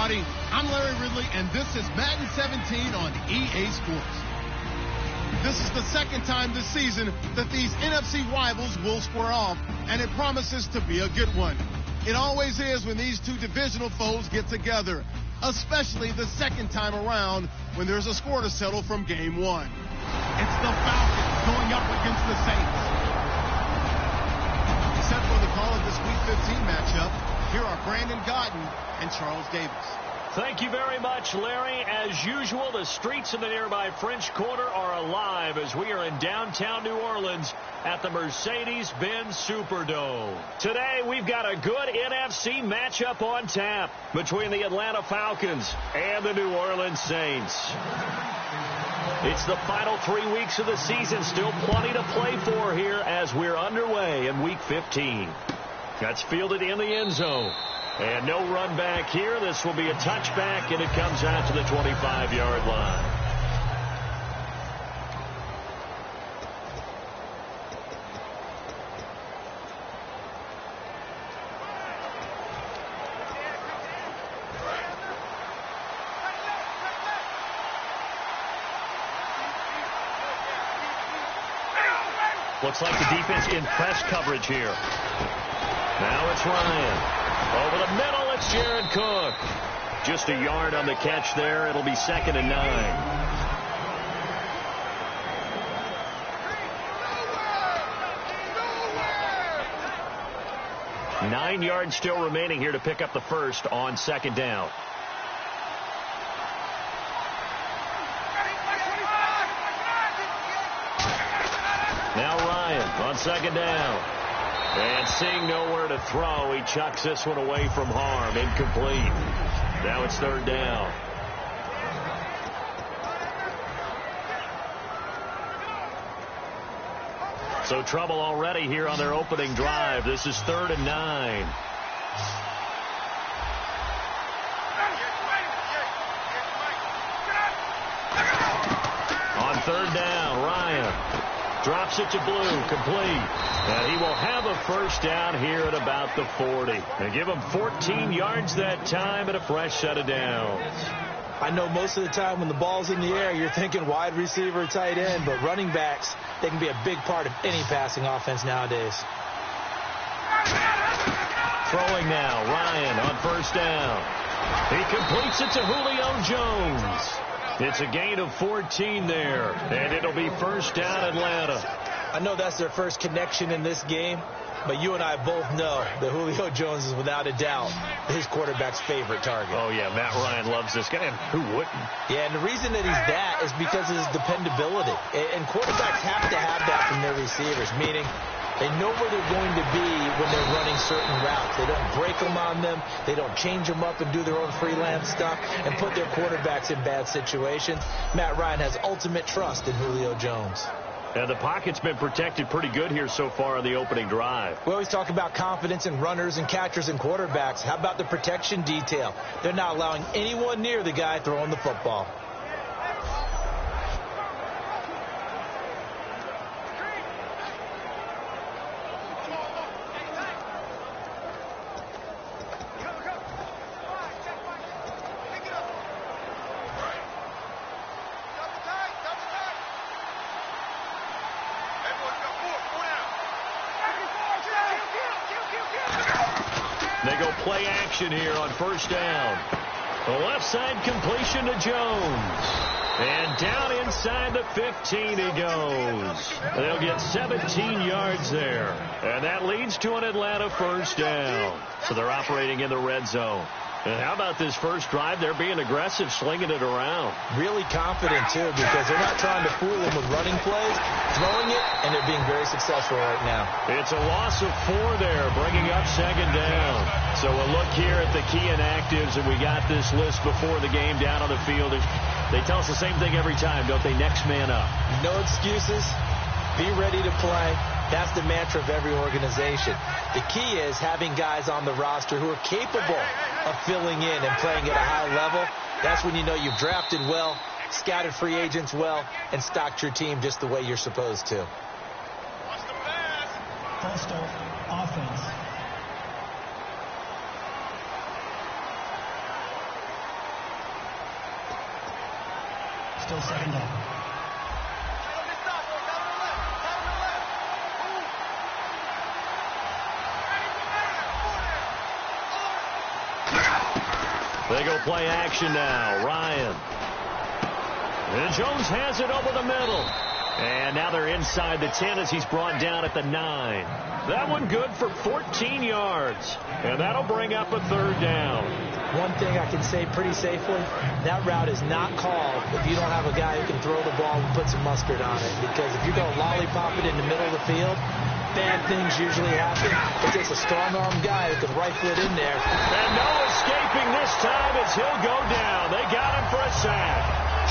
everybody. I'm Larry Ridley, and this is Madden 17 on EA Sports. This is the second time this season that these NFC rivals will square off, and it promises to be a good one. It always is when these two divisional foes get together, especially the second time around when there's a score to settle from game one. It's the Falcons going up against the Saints. Set for the call of this Week 15 matchup, here are Brandon Godden and Charles Davis. Thank you very much, Larry. As usual, the streets in the nearby French Quarter are alive as we are in downtown New Orleans at the Mercedes-Benz Superdome. Today, we've got a good NFC matchup on tap between the Atlanta Falcons and the New Orleans Saints. It's the final 3 weeks of the season. Still plenty to play for here as we're underway in Week 15. That's fielded in the end zone. And no run back here. This will be a touchback, and it comes out to the 25-yard line. Looks like the defense in press coverage here. Now it's Ryan. Over the middle, it's Jared Cook. Just a yard on the catch there. It'll be 2nd and 9. Nine yards still remaining here to pick up the first on 2nd down. Now Ryan on 2nd down. And seeing nowhere to throw, he chucks this one away from harm. Incomplete. Now it's 3rd down. So trouble already here on their opening drive. This is 3rd and 9. On 3rd down, Ryan drops it to Blue, complete. And he will have a first down here at about the 40. They give him 14 yards that time and a fresh set of downs. I know most of the time when the ball's in the air, you're thinking wide receiver, tight end, but running backs, they can be a big part of any passing offense nowadays. Throwing now, Ryan on 1st down. He completes it to Julio Jones. It's a gain of 14 there, and it'll be 1st down Atlanta. I know that's their first connection in this game, but you and I both know that Julio Jones is without a doubt his quarterback's favorite target. Oh, yeah, Matt Ryan loves this guy, and who wouldn't? Yeah, and the reason that he's that is because of his dependability. And quarterbacks have to have that from their receivers, meaning they know where they're going to be when they're running certain routes. They don't break them on them. They don't change them up and do their own freelance stuff and put their quarterbacks in bad situations. Matt Ryan has ultimate trust in Julio Jones. And the pocket's been protected pretty good here so far on the opening drive. We always talk about confidence in runners and catchers and quarterbacks. How about the protection detail? They're not allowing anyone near the guy throwing the football. They go play action here on 1st down. The left side completion to Jones. And down inside the 15 he goes. They'll get 17 yards there. And that leads to an Atlanta 1st down. So they're operating in the red zone. And how about this first drive? They're being aggressive, slinging it around. Really confident, too, because they're not trying to fool them with running plays, throwing it, and they're being very successful right now. It's a loss of 4 there, bringing up 2nd down. So we'll look here at the key inactives, and we got this list before the game down on the field. They tell us the same thing every time, don't they? Next man up. No excuses. Be ready to play. That's the mantra of every organization. The key is having guys on the roster who are capable of filling in and playing at a high level. That's when you know you've drafted well, scouted free agents well, and stocked your team just the way you're supposed to. Hostile offense. Still second down. They go play action now. Ryan. And Jones has it over the middle. And now they're inside the 10 as he's brought down at the 9. That one good for 14 yards. And that'll bring up a third down. One thing I can say pretty safely, that route is not called if you don't have a guy who can throw the ball and put some mustard on it. Because if you're going to lollipop it in the middle of the field, bad things usually happen. It takes a strong-armed guy who can rifle it in there. And no escaping this time as he'll go down. They got him for a sack.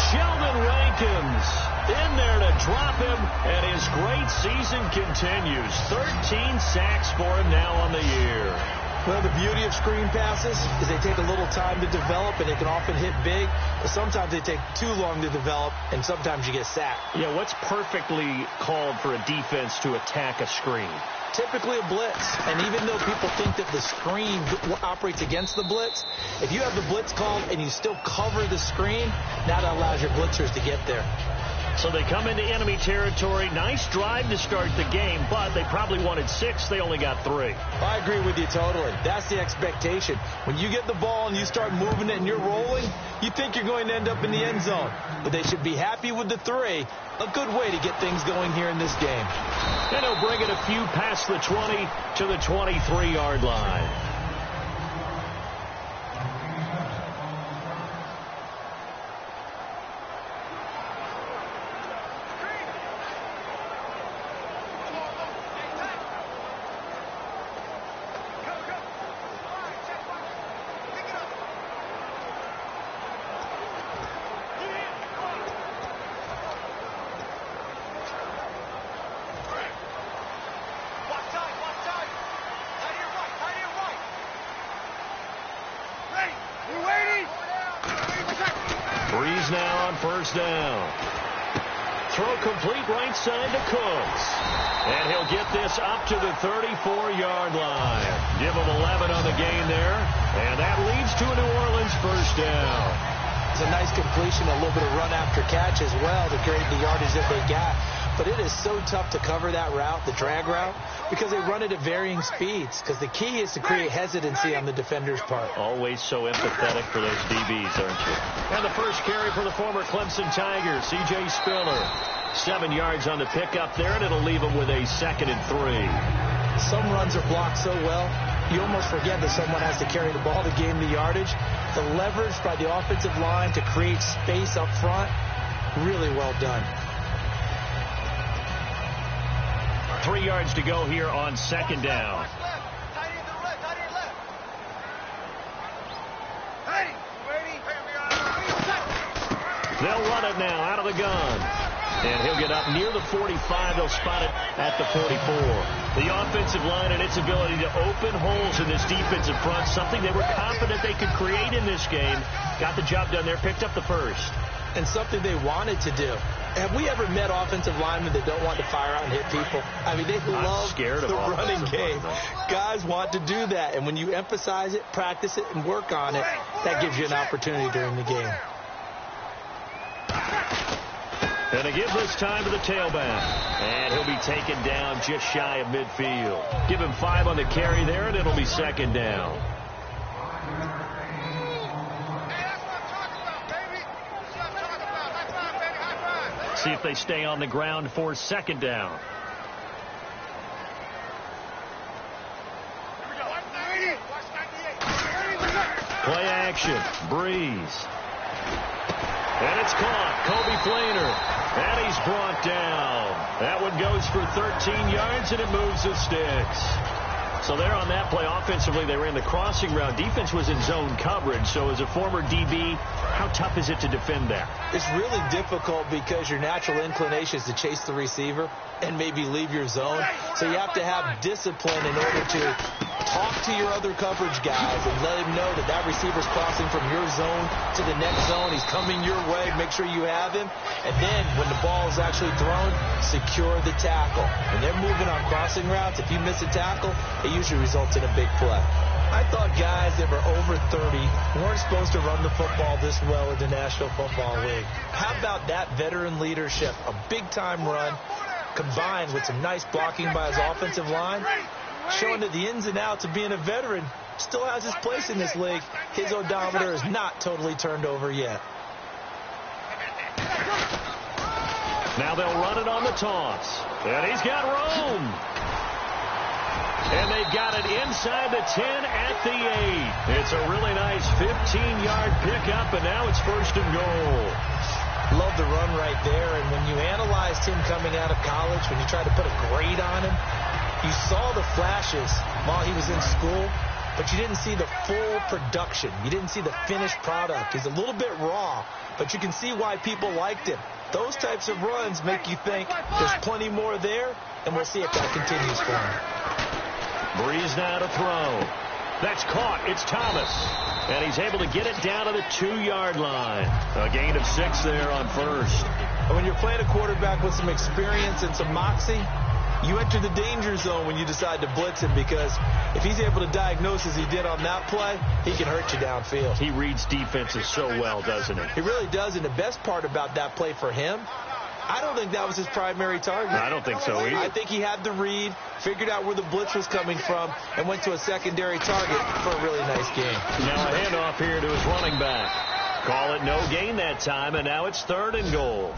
Sheldon Rankins in there to drop him, and his great season continues. 13 sacks for him now on the year. Well, the beauty of screen passes is they take a little time to develop, and they can often hit big, but sometimes they take too long to develop, and sometimes you get sacked. Yeah, what's perfectly called for a defense to attack a screen? Typically a blitz, and even though people think that the screen operates against the blitz, if you have the blitz called and you still cover the screen, that allows your blitzers to get there. So they come into enemy territory. Nice drive to start the game, but they probably wanted 6. They only got 3. I agree with you totally. That's the expectation. When you get the ball and you start moving it and you're rolling, you think you're going to end up in the end zone. But they should be happy with the 3. A good way to get things going here in this game. And he'll bring it a few past the 20 to the 23-yard line. Breeze now on first down. Throw complete right side to Cooks. And he'll get this up to the 34-yard line. Give him 11 on the gain there. And that leads to a New Orleans first down. It's a nice completion, a little bit of run after catch as well to create the yardage that they got. But it is so tough to cover that route, the drag route, because they run it at varying speeds. Because the key is to create hesitancy on the defender's part. Always so empathetic for those DBs, aren't you? And the first carry for the former Clemson Tigers, C.J. Spiller. 7 yards on the pickup there, and it'll leave him with a 2nd and 3. Some runs are blocked so well, you almost forget that someone has to carry the ball to gain the yardage. The leverage by the offensive line to create space up front, really well done. 3 yards to go here on 2nd down. They'll run it now out of the gun. And he'll get up near the 45. They'll spot it at the 44. The offensive line and its ability to open holes in this defensive front, something they were confident they could create in this game. Got the job done there, picked up the first. And something they wanted to do. Have we ever met offensive linemen that don't want to fire out and hit people? I mean, they love the running game. Guys want to do that. And when you emphasize it, practice it, and work on it, that gives you an opportunity during the game. And they give this time to the tailback. And he'll be taken down just shy of midfield. Give him 5 on the carry there, and it'll be 2nd down. See if they stay on the ground for 2nd down. Play action. Breeze. And it's caught. Kobe Flainer. And he's brought down. That one goes for 13 yards, and it moves the sticks. So there on that play, offensively, they ran the crossing route. Defense was in zone coverage. So as a former DB, how tough is it to defend that? It's really difficult because your natural inclination is to chase the receiver and maybe leave your zone. So you have to have discipline in order to talk to your other coverage guys and let him know that that receiver's crossing from your zone to the next zone. He's coming your way. Make sure you have him. And then when the ball is actually thrown, secure the tackle. When they're moving on crossing routes, if you miss a tackle, it usually results in a big play. I thought guys that were over 30 weren't supposed to run the football this well in the National Football League. How about that veteran leadership? A big-time run combined with some nice blocking by his offensive line, showing that the ins and outs of being a veteran still has his place in this league. His odometer is not totally turned over yet. Now they'll run it on the toss. And he's got room. And they got it inside the 10 at the 8. It's a really nice 15-yard pickup, and now it's 1st and goal. Love the run right there. And when you analyzed him coming out of college, when you tried to put a grade on him, you saw the flashes while he was in school, but you didn't see the full production. You didn't see the finished product. He's a little bit raw, but you can see why people liked him. Those types of runs make you think there's plenty more there, and we'll see if that continues for him. Breeze now to throw. That's caught. It's Thomas. And he's able to get it down to the 2-yard line. A gain of 6 there on 1st. And when you're playing a quarterback with some experience and some moxie, you enter the danger zone when you decide to blitz him, because if he's able to diagnose as he did on that play, he can hurt you downfield. He reads defenses so well, doesn't he? He really does, and the best part about that play for him, I don't think that was his primary target. I don't think so either. I think he had the read, figured out where the blitz was coming from, and went to a secondary target for a really nice game. Now a handoff here to his running back. Call it no gain that time, and now it's 3rd and goal.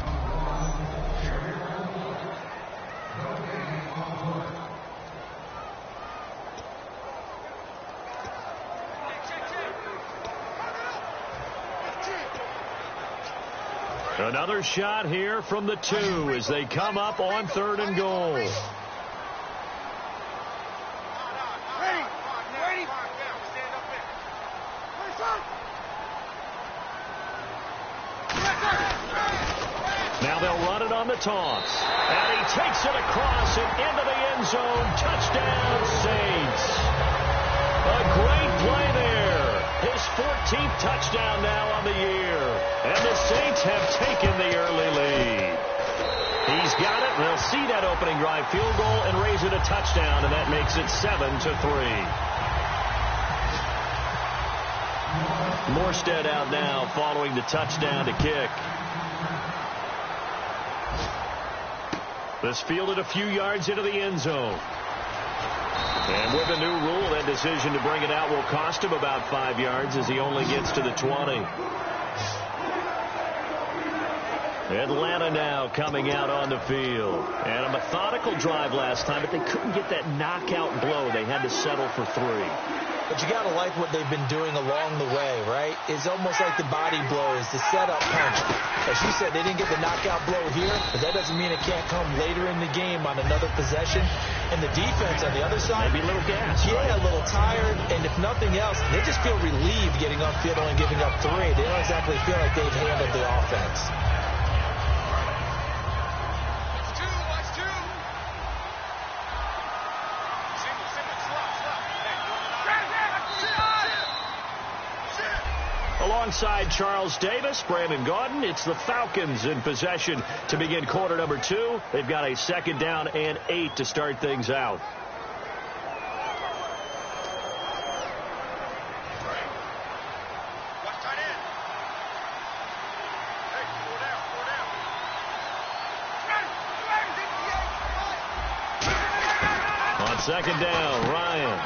Another shot here from the 2 as they come up on 3rd and goal. Now they'll run it on the toss. And he takes it across and into the end zone. Touchdown, Saints. A great play there. His 14th touchdown now on the year. And the Saints have taken the early lead. He's got it. They'll see that opening drive field goal and raise it a touchdown, and that makes it 7-3. Morstead out now following the touchdown to kick. This fielded a few yards into the end zone. And with the new rule, that decision to bring it out will cost him about 5 yards as he only gets to the 20. Atlanta now coming out on the field. And a methodical drive last time, but they couldn't get that knockout blow. They had to settle for 3. But you got to like what they've been doing along the way, right? It's almost like the body blows, the setup punch. As you said, they didn't get the knockout blow here, but that doesn't mean it can't come later in the game on another possession. And the defense on the other side, maybe a little gas. Yeah, right? A little tired. And if nothing else, they just feel relieved getting upfield and giving up 3. They don't exactly feel like they've handled the offense. Alongside Charles Davis, Brandon Gaudin, it's the Falcons in possession to begin quarter number 2. They've got a 2nd down and 8 to start things out. On 2nd down, Ryan.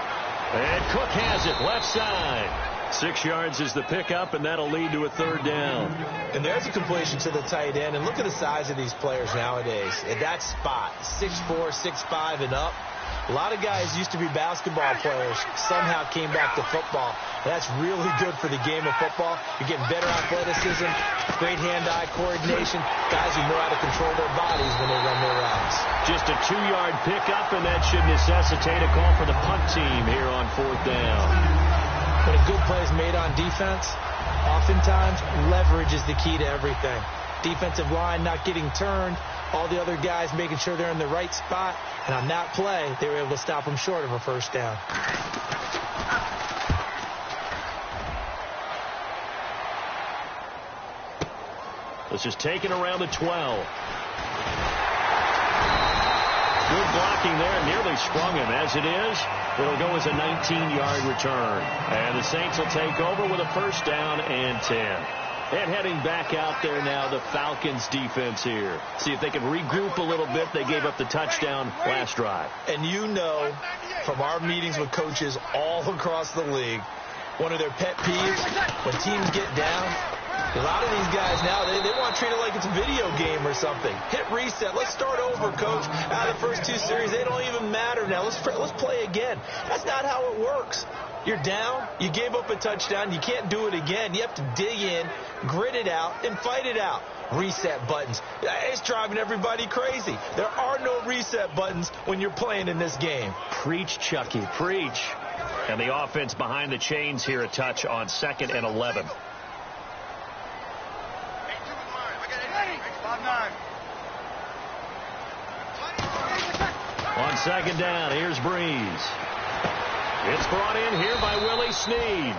And Cook has it left side. 6 yards is the pickup, and that'll lead to a 3rd down. And there's a completion to the tight end. And look at the size of these players nowadays. At that spot, 6'4", 6'5", and up. A lot of guys used to be basketball players, somehow came back to football. That's really good for the game of football. You're getting better athleticism, great hand-eye coordination. Guys who know how to control their bodies when they run their routes. Just a 2-yard pickup, and that should necessitate a call for the punt team here on 4th down. When a good play is made on defense, oftentimes leverage is the key to everything. Defensive line not getting turned, all the other guys making sure they're in the right spot. And on that play, they were able to stop them short of a first down. This is taken around the 12. Good blocking there. Nearly sprung him. As it is, it'll go as a 19-yard return. And the Saints will take over with a first down and 10. And heading back out there now, the Falcons defense here. See if they can regroup a little bit. They gave up the touchdown last drive. And you know from our meetings with coaches all across the league, one of their pet peeves, when teams get down, a lot of these guys now, they want to treat it like it's a video game or something. Hit reset. Let's start over, coach. Out of the first two series, they don't even matter now. Let's play again. That's not how it works. You're down. You gave up a touchdown. You can't do it again. You have to dig in, grit it out, and fight it out. Reset buttons. It's driving everybody crazy. There are no reset buttons when you're playing in this game. Preach, Chucky. Preach. And the offense behind the chains here, a touch on 2nd and 11. On 2nd down, here's Breeze. It's brought in here by Willie Snead.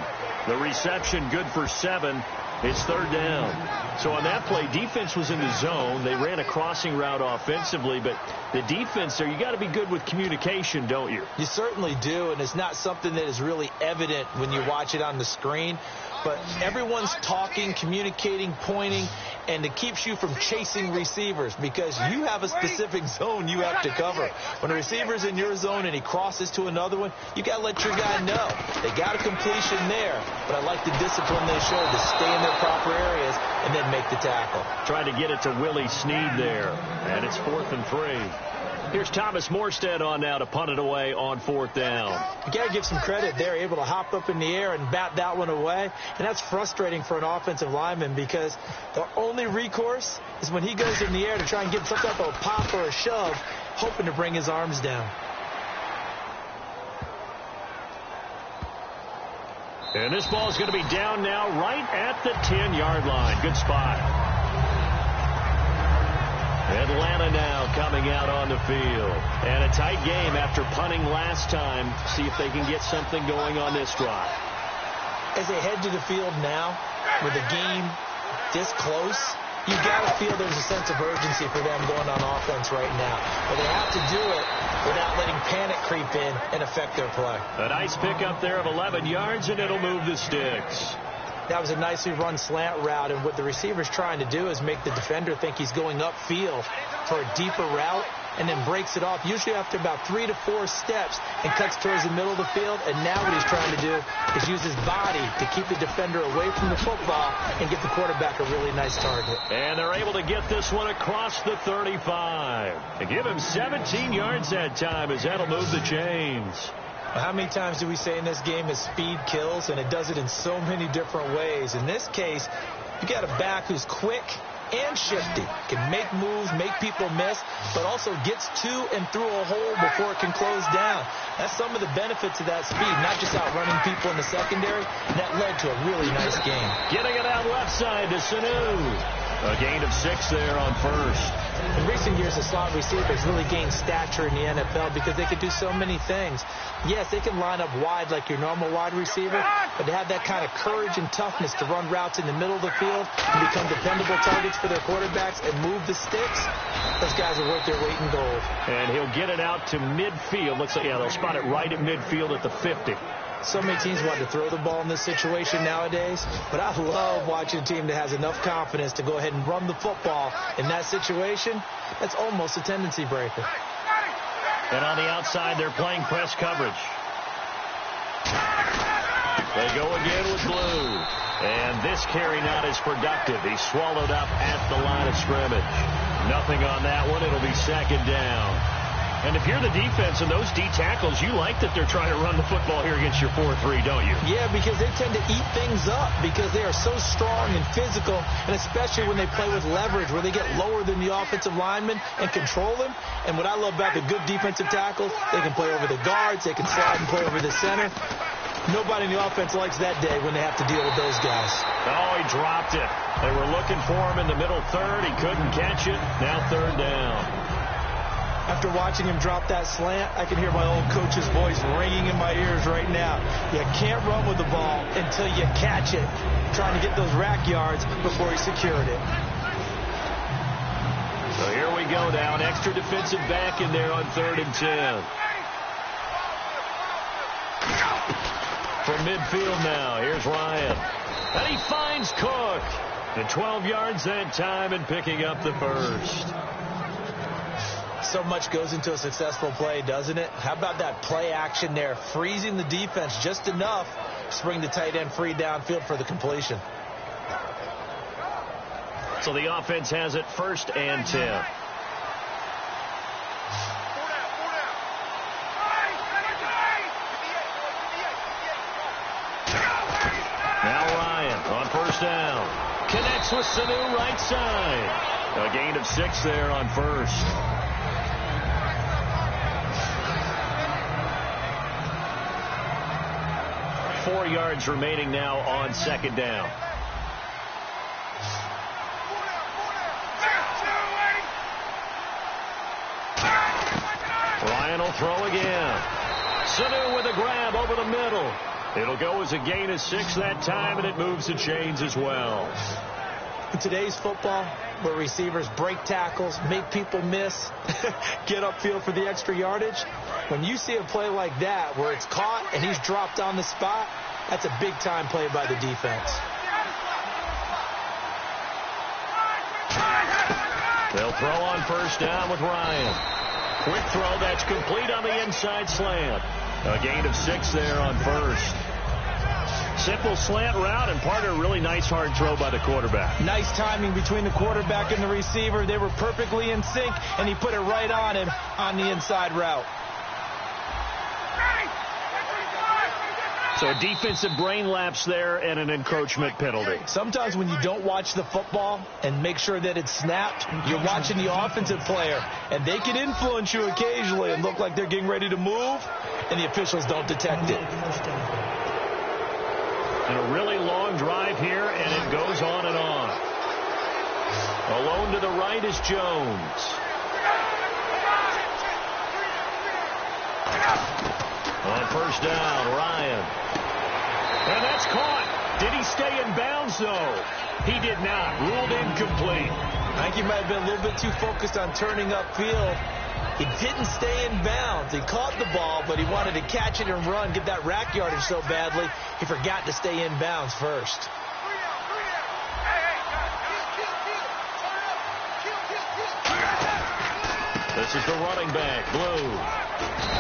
The reception good for 7. It's 3rd down. So on that play, defense was in the zone. They ran a crossing route offensively, but the defense there, you got to be good with communication, don't you? You certainly do, and it's not something that is really evident when you watch it on the screen. But everyone's talking, communicating, pointing, and it keeps you from chasing receivers because you have a specific zone you have to cover. When a receiver's in your zone and he crosses to another one, you got to let your guy know. They got a completion there, but I like the discipline they showed to stay in their proper areas and then make the tackle. Trying to get it to Willie Snead there, and it's 4th and 3. Here's Thomas Morstead on now to punt it away on 4th down. You got to give some credit. They're able to hop up in the air and bat that one away. And that's frustrating for an offensive lineman because the only recourse is when he goes in the air to try and get some type of a pop or a shove, hoping to bring his arms down. And this ball is going to be down now right at the 10-yard line. Good spot. Atlanta now coming out on the field. And a tight game after punting last time. See if they can get something going on this drive. As they head to the field now, with the game this close, you got to feel there's a sense of urgency for them going on offense right now. But they have to do it without letting panic creep in and affect their play. A nice pickup there of 11 yards, and it'll move the sticks. That was a nicely run slant route, and what the receiver's trying to do is make the defender think he's going upfield for a deeper route and then breaks it off, usually after about 3 to 4 steps, and cuts towards the middle of the field. And now what he's trying to do is use his body to keep the defender away from the football and get the quarterback a really nice target. And they're able to get this one across the 35. And give him 17 yards that time as that'll move the chains. How many times do we say in this game that speed kills, and it does it in so many different ways? In this case, you got a back who's quick and shifty, can make moves, make people miss, but also gets to and through a hole before it can close down. That's some of the benefits of that speed, not just outrunning people in the secondary. And that led to a really nice game. Getting it out left side to Sanu. A gain of 6 there on first. In recent years, the slot receivers really gained stature in the NFL because they could do so many things. Yes, they can line up wide like your normal wide receiver, but to have that kind of courage and toughness to run routes in the middle of the field and become dependable targets for their quarterbacks and move the sticks, those guys are worth their weight in gold. And he'll get it out to midfield. Looks like, yeah, they'll spot it right at midfield at the 50. So many teams want to throw the ball in this situation nowadays, but I love watching a team that has enough confidence to go ahead and run the football. In that situation, that's almost a tendency breaker. And on the outside, they're playing press coverage. They go again with Blue. And this carry not as productive. He's swallowed up at the line of scrimmage. Nothing on that one. It'll be 2nd down. And if you're the defense and those D tackles, you like that they're trying to run the football here against your 4-3, don't you? Yeah, because they tend to eat things up because they are so strong and physical, and especially when they play with leverage where they get lower than the offensive linemen and control them. And what I love about the good defensive tackles, they can play over the guards, they can slide and play over the center. Nobody in the offense likes that day when they have to deal with those guys. Oh, he dropped it. They were looking for him in the middle third. He couldn't catch it. Now third down. After watching him drop that slant, I can hear my old coach's voice ringing in my ears right now. You can't run with the ball until you catch it. Trying to get those rack yards before he secured it. So here we go now. An extra defensive back in there on 3rd and 10. From midfield now, here's Ryan. And he finds Cook. And 12 yards that time and picking up the first. So much goes into a successful play, doesn't it? How about that play action there? Freezing the defense just enough to bring the tight end free downfield for the completion. So the offense has it 1st and 10. Now Ryan on 1st down. Connects with Sanu right side. A gain of 6 there on 1st. Four yards remaining now on 2nd down. Ryan will throw again. Sanu with a grab over the middle. It'll go as a gain of 6 that time, and it moves the chains as well. In today's football, where receivers break tackles, make people miss, get upfield for the extra yardage, when you see a play like that where it's caught and he's dropped on the spot, that's a big-time play by the defense. They'll throw on 1st down with Ryan. Quick throw, that's complete on the inside slant. A gain of 6 there on 1st. Simple slant route, and part of a really nice hard throw by the quarterback. Nice timing between the quarterback and the receiver. They were perfectly in sync, and he put it right on him on the inside route. So a defensive brain lapse there and an encroachment penalty. Sometimes when you don't watch the football and make sure that it's snapped, you're watching the offensive player, and they can influence you occasionally and look like they're getting ready to move, and the officials don't detect it. And a really long drive here, and it goes on and on. Alone to the right is Jones. On 1st down, Ryan. And that's caught. Did he stay in bounds, though? He did not. Ruled incomplete. I think he might have been a little bit too focused on turning upfield. He didn't stay in bounds. He caught the ball, but he wanted to catch it and run, get that rack yardage so badly, he forgot to stay in bounds first. This is the running back, Blue.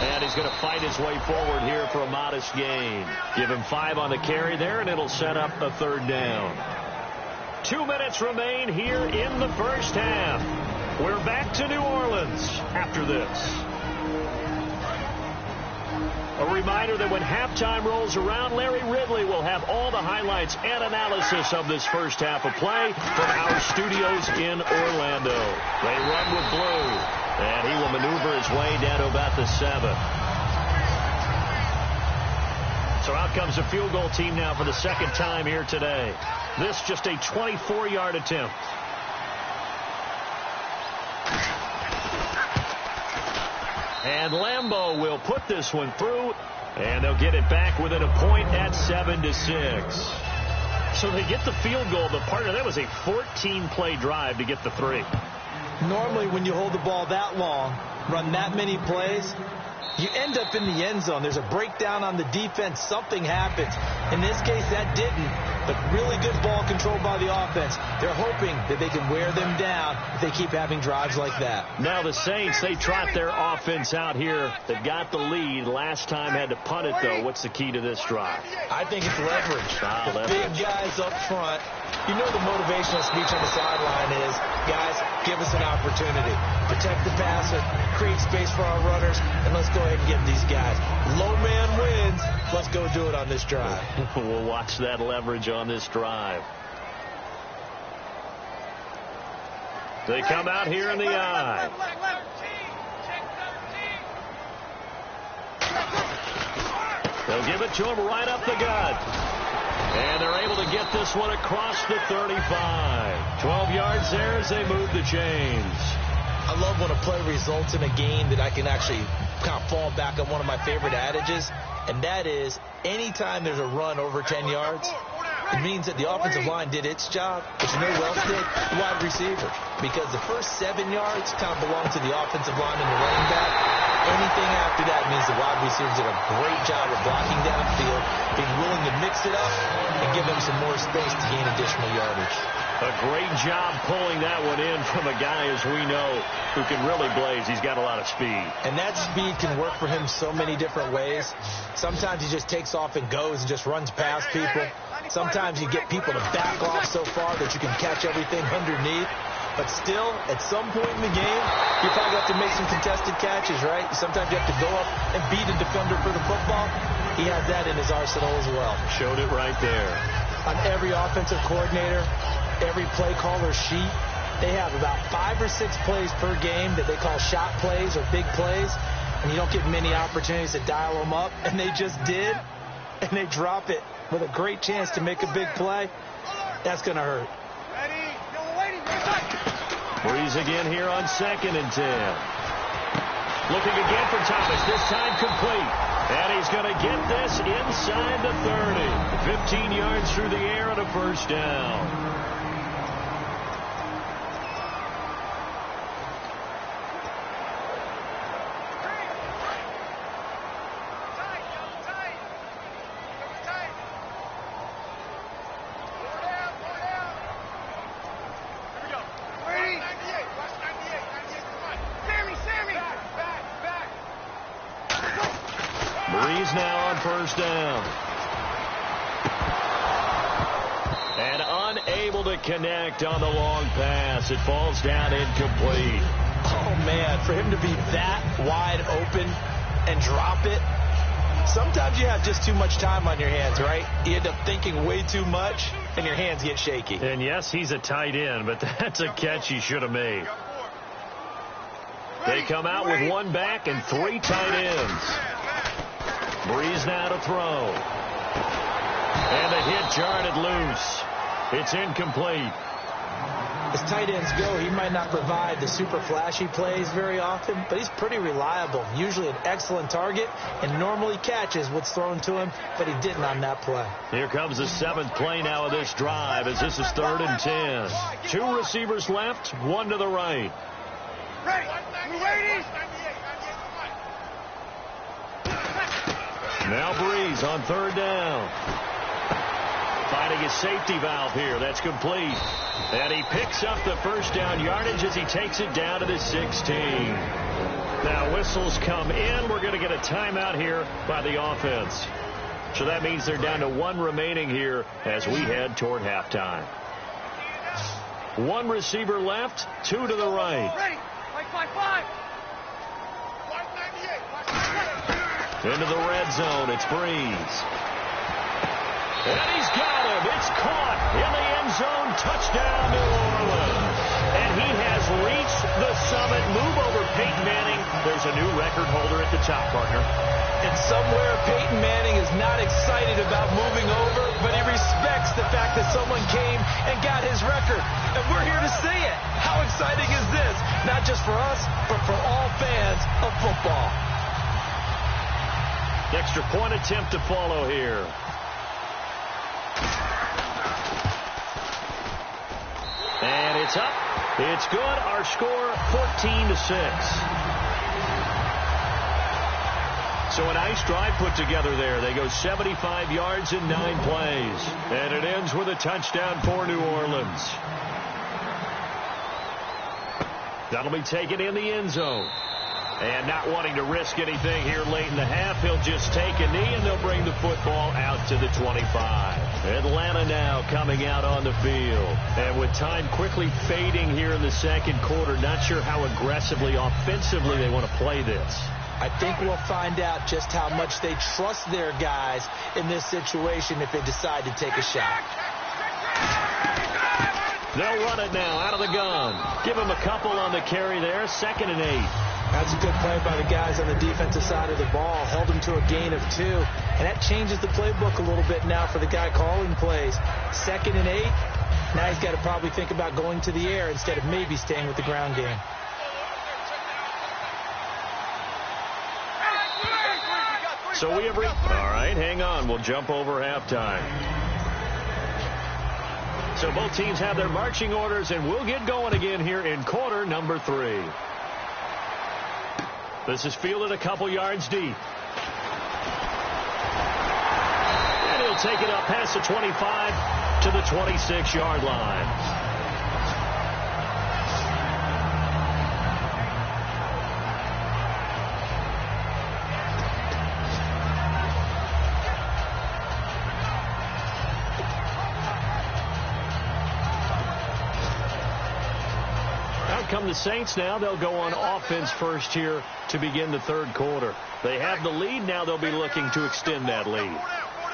And he's going to fight his way forward here for a modest gain. Give him 5 on the carry there, and it'll set up a 3rd down. 2 minutes remain here in the first half. We're back to New Orleans after this. A reminder that when halftime rolls around, Larry Ridley will have all the highlights and analysis of this first half of play from our studios in Orlando. They run with Blue, and he will maneuver his way down to about the 7. So out comes the field goal team now for the 2nd time here today. This just a 24-yard attempt. And Lambeau will put this one through, and they'll get it back within a point at 7-6. So they get the field goal, but partner, that was a 14-play drive to get the 3. Normally, when you hold the ball that long, run that many plays, you end up in the end zone. There's a breakdown on the defense. Something happens. In this case, that didn't. But really good ball control by the offense. They're hoping that they can wear them down if they keep having drives like that. Now the Saints, they trot their offense out here. They've got the lead. Last time had to punt it, though. What's the key to this drive? I think it's leverage. Big guys up front. You know the motivational speech on the sideline is, guys, give us an opportunity. Protect the passer, create space for our runners, and let's go ahead and get these guys. Low man wins. Let's go do it on this drive. We'll watch that leverage on this drive. They come out here in the eye. They'll They'll give it to him right up the gut. And they're able to get this one across the 35. 12 yards there as they move the chains. I love when a play results in a game that I can actually kind of fall back on one of my favorite adages, and that is anytime there's a run over 10 yards, it means that the offensive line did its job, but you know who else did? The wide receiver. Because the first 7 yards kind of belong to the offensive line and the running back. Anything after that means the wide receivers did a great job of blocking downfield, being willing to mix it up, and give them some more space to gain additional yardage. A great job pulling that one in from a guy, as we know, who can really blaze. He's got a lot of speed. And that speed can work for him so many different ways. Sometimes he just takes off and goes and just runs past people. Sometimes you get people to back off so far that you can catch everything underneath. But still, at some point in the game, you probably have to make some contested catches, right? Sometimes you have to go up and beat a defender for the football. He has that in his arsenal as well. Showed it right there. On every offensive coordinator, every play caller sheet, they have about 5 or 6 plays per game that they call shot plays or big plays. And you don't get many opportunities to dial them up. And they just did. And they drop it with a great chance to make a big play. That's going to hurt. Breeze again here on 2nd and 10. Looking again for Thomas, this time complete. And he's going to get this inside the 30. 15 yards through the air and a first down. Breeze now on first down. And unable to connect on the long pass. It falls down incomplete. Oh, man, for him to be that wide open and drop it. Sometimes you have just too much time on your hands, right? You end up thinking way too much, and your hands get shaky. And, yes, he's a tight end, but that's a catch he should have made. They come out with one back and 3 tight ends. Breeze now to throw. And the hit jarred it loose. It's incomplete. As tight ends go, he might not provide the super flashy plays very often, but he's pretty reliable. Usually an excellent target and normally catches what's thrown to him, but he didn't on that play. Here comes the 7th play now of this drive as this is 3rd and 10. 2 receivers left, 1 to the right. Now Breeze on 3rd down. Finding his safety valve here. That's complete. And he picks up the first down yardage as he takes it down to the 16. Now whistles come in. We're going to get a timeout here by the offense. So that means they're down to 1 remaining here as we head toward halftime. 1 receiver left, 2 to the right. Into the red zone, it's Breeze. And he's got him. It's caught in the end zone. Touchdown, New Orleans. And he has reached the summit. Move over Peyton Manning. There's a new record holder at the top, partner. And somewhere Peyton Manning is not excited about moving over, but he respects the fact that someone came and got his record. And we're here to see it. How exciting is this? Not just for us, but for all fans of football. Extra point attempt to follow here. And it's up. It's good. Our score 14-6. So a nice drive put together there. They go 75 yards in 9 plays. And it ends with a touchdown for New Orleans. That'll be taken in the end zone. And not wanting to risk anything here late in the half, he'll just take a knee, and they'll bring the football out to the 25. Atlanta now coming out on the field. And with time quickly fading here in the second quarter, not sure how aggressively, offensively they want to play this. I think we'll find out just how much they trust their guys in this situation if they decide to take a shot. They'll run it now out of the gun. Give him a couple on the carry there. 2nd and 8. That's a good play by the guys on the defensive side of the ball. Held him to a gain of 2. And that changes the playbook a little bit now for the guy calling plays. 2nd and 8. Now he's got to probably think about going to the air instead of maybe staying with the ground game. So we have... All right, hang on. We'll jump over halftime. So both teams have their marching orders, and we'll get going again here in quarter number 3. This is fielded a couple yards deep. And he'll take it up past the 25 to the 26-yard line. Come the Saints now. They'll go on offense first here to begin the 3rd quarter. They have the lead. Now they'll be looking to extend that lead.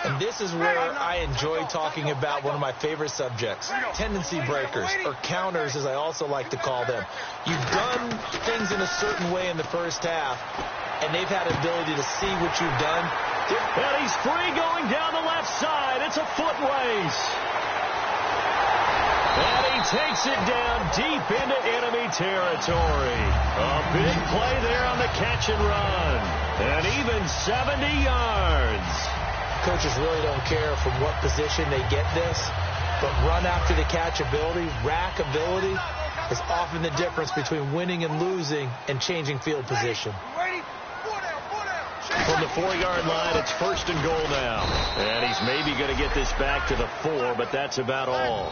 And this is where I enjoy talking about one of my favorite subjects, tendency breakers, or counters as I also like to call them. You've done things in a certain way in the first half, and they've had ability to see what you've done. And he's free going down the left side. It's a foot race. And he takes it down deep into enemy territory. A big play there on the catch and run. And even 70 yards. Coaches really don't care from what position they get this, but run after the catch ability, rack ability, is often the difference between winning and losing and changing field position. From the 4-yard line, it's 1st and goal now. And he's maybe going to get this back to the 4, but that's about all.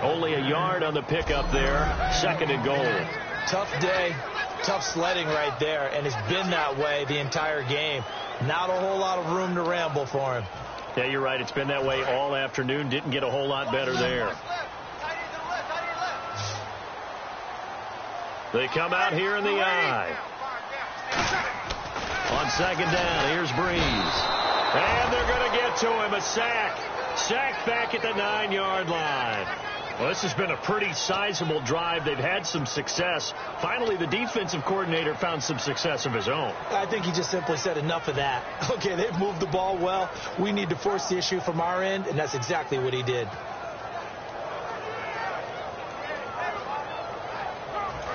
Only a yard on the pickup there. 2nd and goal. Tough day, tough sledding right there, and it's been that way the entire game. Not a whole lot of room to ramble for him. Yeah, you're right. It's been that way all afternoon. Didn't get a whole lot better there. They come out here in the eye. On 2nd down, here's Breeze. And they're going to get to him. A sack. Sacked back at the 9-yard line. Well, this has been a pretty sizable drive. They've had some success. Finally, the defensive coordinator found some success of his own. I think he just simply said enough of that. Okay, they've moved the ball well. We need to force the issue from our end, and that's exactly what he did.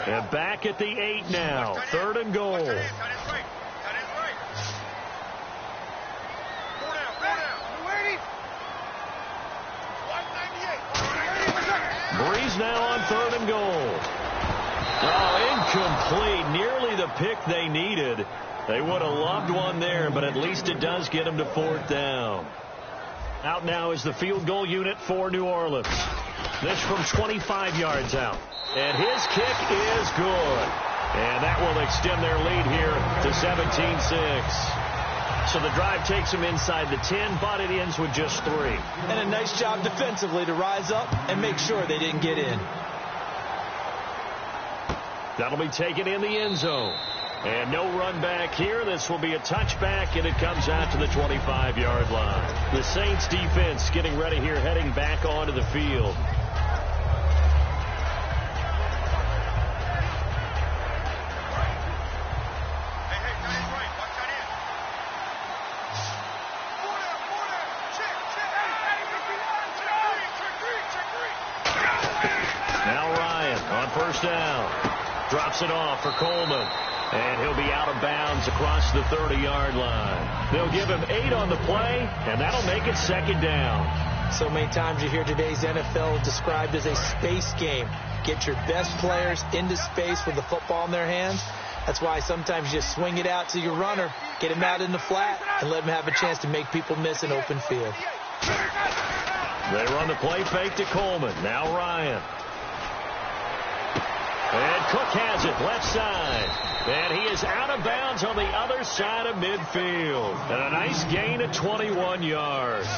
And back at the 8 now. 3rd and goal. Breeze now on 3rd and goal. Oh, incomplete. Nearly the pick they needed. They would have loved one there, but at least it does get them to 4th down. Out now is the field goal unit for New Orleans. This from 25 yards out. And his kick is good. And that will extend their lead here to 17-6. So the drive takes them inside the 10, but it ends with just 3. And a nice job defensively to rise up and make sure they didn't get in. That'll be taken in the end zone. And no run back here. This will be a touchback, and it comes out to the 25-yard line. The Saints defense getting ready here, heading back onto the field. First down. Drops it off for Coleman. And he'll be out of bounds across the 30-yard line. They'll give him 8 on the play, and that'll make it 2nd down. So many times you hear today's NFL described as a space game. Get your best players into space with the football in their hands. That's why sometimes you just swing it out to your runner, get him out in the flat, and let him have a chance to make people miss an open field. They run the play fake to Coleman. Now Ryan. And Cook has it left side. And he is out of bounds on the other side of midfield. And a nice gain of 21 yards.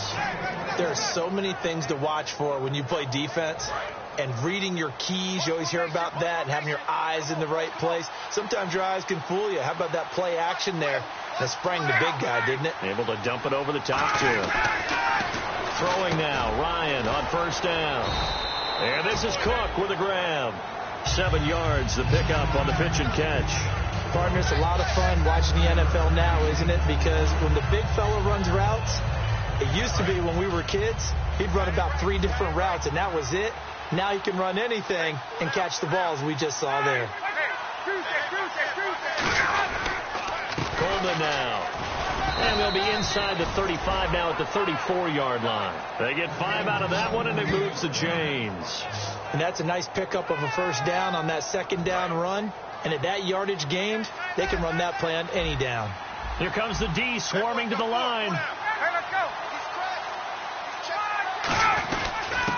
There are so many things to watch for when you play defense. And reading your keys, you always hear about that, and having your eyes in the right place. Sometimes your eyes can fool you. How about that play action there? That sprang the big guy, didn't it? Able to dump it over the top to him. Throwing now, Ryan on first down. And this is Cook with a grab. 7 yards, the pickup on the pitch and catch. Partner, it's a lot of fun watching the NFL now, isn't it? Because when the big fella runs routes, it used to be when we were kids, he'd run about 3 different routes, and that was it. Now he can run anything and catch the balls we just saw there. Coleman now. And they'll be inside the 35 now at the 34-yard line. They get 5 out of that one, and it moves the chains. And that's a nice pickup of a first down on that second down run. And at that yardage gained, they can run that play on any down. Here comes the D swarming to the line.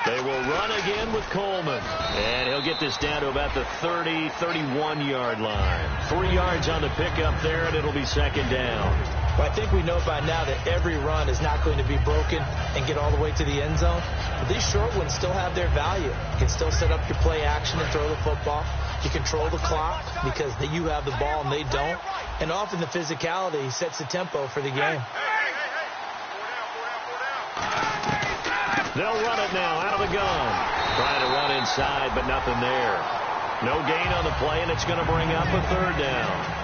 They will run again with Coleman. And he'll get this down to about the 30, 31-yard line. 3 yards on the pickup there, and it'll be second down. Well, I think we know by now that every run is not going to be broken and get all the way to the end zone. But these short ones still have their value. You can still set up your play action and throw the football. You control the clock because you have the ball and they don't. And often the physicality sets the tempo for the game. They'll run it now out of the gun. Trying to run inside, but nothing there. No gain on the play, and it's going to bring up a third down.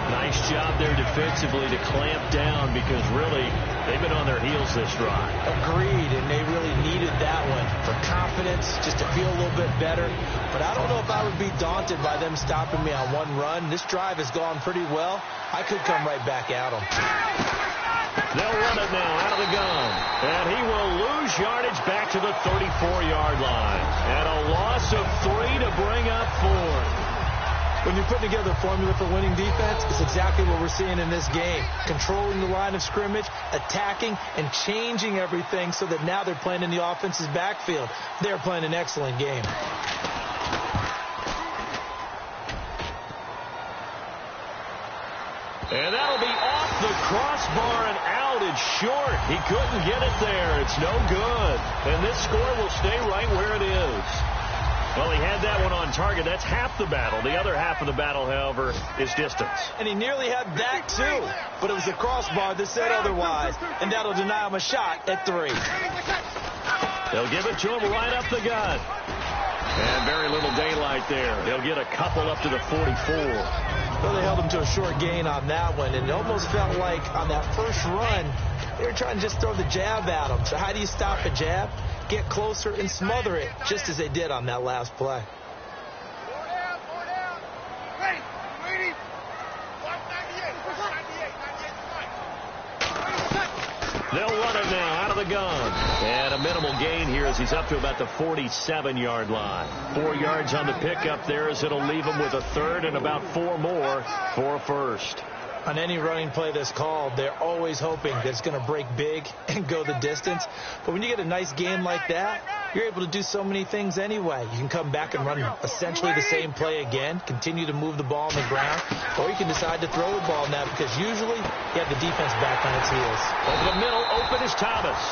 Nice job there defensively to clamp down because really they've been on their heels this drive. Agreed, and they really needed that one for confidence, just to feel a little bit better. But I don't know if I would be daunted by them stopping me on one run. This drive has gone pretty well. I could come right back at them. They'll run it now out of the gun. And he will lose yardage back to the 34-yard line. And a loss of 3 to bring up 4. When you're putting together a formula for winning defense, it's exactly what we're seeing in this game. Controlling the line of scrimmage, attacking, and changing everything so that now they're playing in the offense's backfield. They're playing an excellent game. And that'll be off the crossbar and out. It's short. He couldn't get it there. It's no good. And this score will stay right where it is. Well, he had that one on target. That's half the battle. The other half of the battle, however, is distance. And he nearly had that, too. But it was the crossbar that said otherwise. And that'll deny him a shot at 3. They'll give it to him right up the gut. And very little daylight there. He'll get a couple up to the 44. Well, they held him to a short gain on that one. And it almost felt like on that first run, they were trying to just throw the jab at him. So how do you stop a jab? Get closer and smother it, just as they did on that last play. They'll run it now out of the gun. And a minimal gain here as he's up to about the 47-yard line. 4 yards on the pickup there as it'll leave him with a third and about 4 more for a first. On any running play that's called, they're always hoping that it's going to break big and go the distance. But when you get a nice gain like that, you're able to do so many things anyway. You can come back and run essentially the same play again, continue to move the ball on the ground, or you can decide to throw the ball now because usually you have the defense back on its heels. Over the middle, open is Thomas.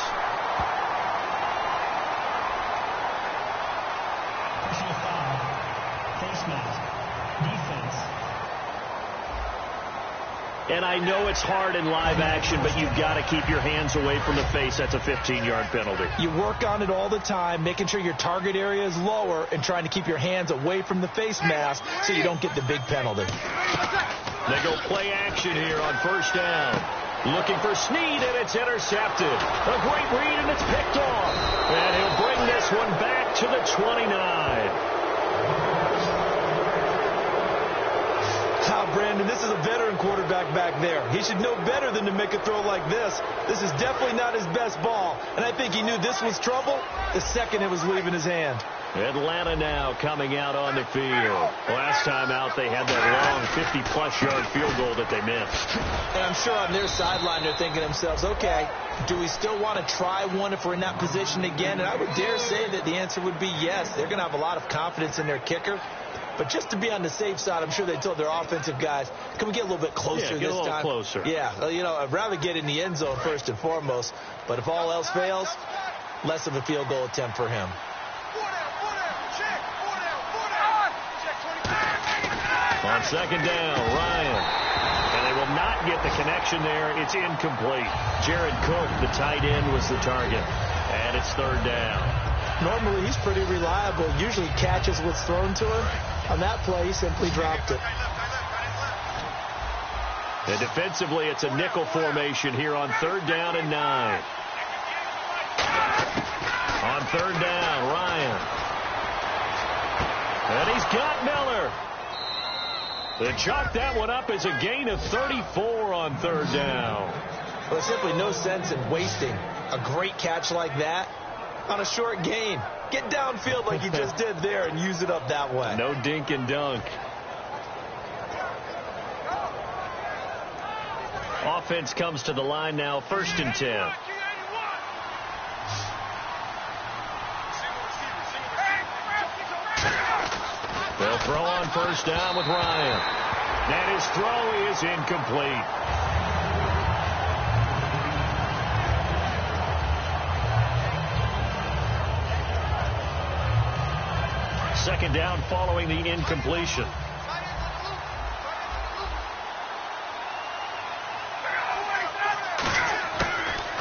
Personal foul, face mask, defense. And I know it's hard in live action, but you've got to keep your hands away from the face. That's a 15-yard penalty. You work on it all the time, making sure your target area is lower and trying to keep your hands away from the face mask so you don't get the big penalty. They go play action here on first down. Looking for Snead, and it's intercepted. A great read, and it's picked off. And he'll bring this one back to the 29. Brandon, this is a veteran quarterback back there. He should know better than to make a throw like this. This is definitely not his best ball, and I think he knew this was trouble the second it was leaving his hand. Atlanta now coming out on the field. Last time out, they had that long 50-plus yard field goal that they missed. And I'm sure on their sideline they're thinking to themselves, okay, do we still want to try one if we're in that position again? And I would dare say that the answer would be yes. They're going to have a lot of confidence in their kicker. But just to be on the safe side, I'm sure they told their offensive guys, can we get a little bit closer this time? Yeah, get a little closer. Yeah, you know, I'd rather get in the end zone first and foremost. But if all else fails, less of a field goal attempt for him. On second down, Ryan. And they will not get the connection there. It's incomplete. Jared Cook, the tight end, was the target. And it's third down. Normally, he's pretty reliable. Usually catches what's thrown to him. On that play, he simply dropped it. And defensively, it's a nickel formation here on 3rd down and 9. On 3rd down, Ryan. And he's got Miller. They chalk that one up as a gain of 34 on 3rd down. Well, there's simply no sense in wasting a great catch like that on a short gain. Get downfield like he just did there and use it up that way. No dink and dunk. Offense comes to the line now, 1st and 10. They'll throw on 1st down with Ryan. And his throw is incomplete. Second down following the incompletion.